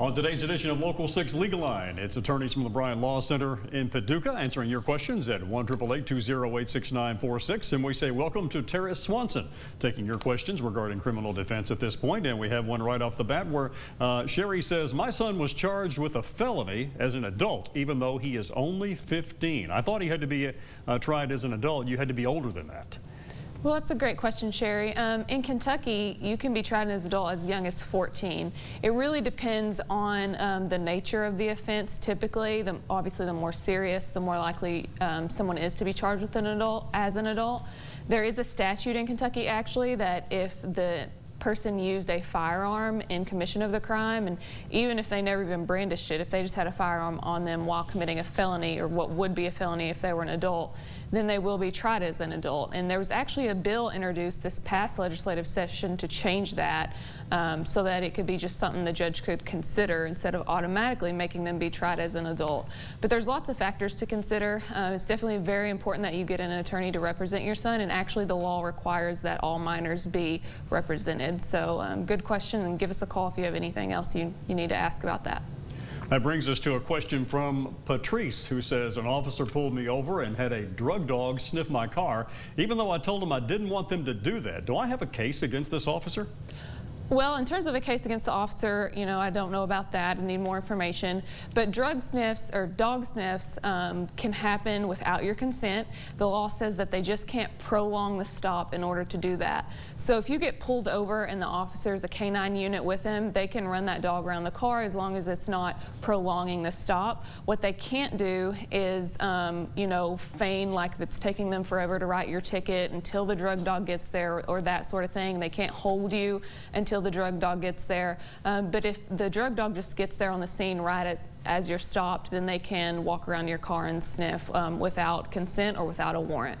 On today's edition of Local 6 Legal Line, it's attorneys from the Bryant Law Center in Paducah answering your questions at 1-888-208-6946. And we say welcome to Teris Swanson, taking your questions regarding criminal defense at this point. And we have one right off the bat where Sherry says, my son was charged with a felony as an adult, even though he is only 15. I thought he had to be tried as an adult. You had to be older than that. Well, that's a great question, Sherry. In Kentucky, you can be tried as an adult as young as 14. It really depends on the nature of the offense. Typically, obviously, the more serious, the more likely someone is to be charged with as an adult. There is a statute in Kentucky, actually, that if the person used a firearm in commission of the crime, and even if they never even brandished it, if they just had a firearm on them while committing a felony, or what would be a felony if they were an adult, then they will be tried as an adult. And there was actually a bill introduced this past legislative session to change that so that it could be just something the judge could consider instead of automatically making them be tried as an adult. But there's lots of factors to consider. It's definitely very important that you get an attorney to represent your son, and actually the law requires that all minors be represented. So good question, and give us a call if you have anything else you need to ask about that. That brings us to a question from Patrice, who says, an officer pulled me over and had a drug dog sniff my car, even though I told him I didn't want them to do that. Do I have a case against this officer? Well, in terms of a case against the officer, you know, I don't know about that. I need more information. But drug sniffs or dog sniffs can happen without your consent. The law says that they just can't prolong the stop in order to do that. So if you get pulled over and the officer's a canine unit with him, they can run that dog around the car as long as it's not prolonging the stop. What they can't do is, you know, feign like it's taking them forever to write your ticket until the drug dog gets there, or that sort of thing. They can't hold you until the drug dog gets there. But if the drug dog just gets there on the scene right as you're stopped, then they can walk around your car and sniff without consent or without a warrant.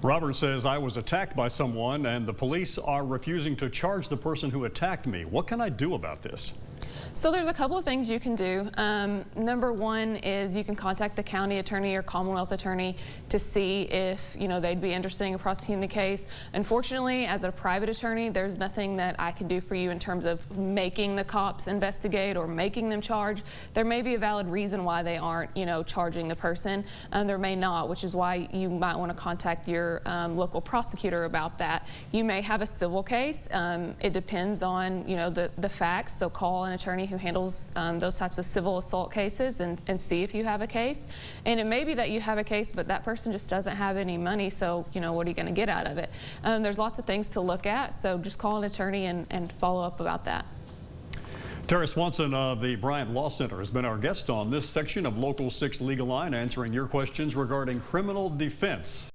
Robert says, I was attacked by someone and the police are refusing to charge the person who attacked me. What can I do about this? So there's a couple of things you can do. Number one is you can contact the county attorney or Commonwealth attorney to see if, you know, they'd be interested in prosecuting the case. Unfortunately, as a private attorney, there's nothing that I can do for you in terms of making the cops investigate or making them charge. There may be a valid reason why they aren't, you know, charging the person. There may not, which is why you might want to contact your local prosecutor about that. You may have a civil case. It depends on, you know, the facts. So call an attorney who handles those types of civil assault cases and see if you have a case. And it may be that you have a case, but that person just doesn't have any money, so, you know, what are you going to get out of it? There's lots of things to look at, so just call an attorney and follow up about that. Teris Swanson of the Bryant Law Center has been our guest on this section of Local 6 Legal Line, answering your questions regarding criminal defense.